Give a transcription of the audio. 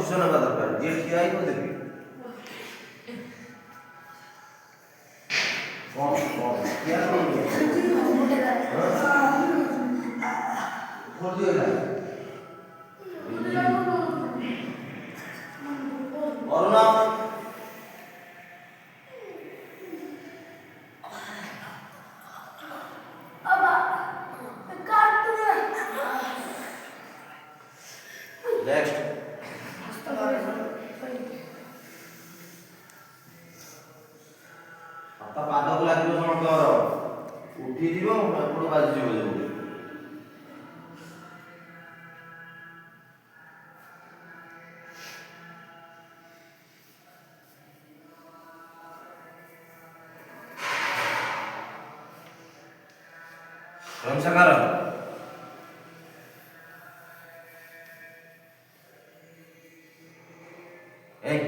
Position ହେବା ଦରକାର। ଯିଏ ଠିଆ ହେଇଥିବ ଦେବି। କଣ ଠିଆ ଅରୁଣ ନେକ୍ସଟ ହାତ ପାଦକୁ ଲାଗିବ ସମସ୍ତଙ୍କର ଉଠିଯିବ ଏପଟୁ ବାଜିଯିବ ଯେମିତି ରମସାକାର এই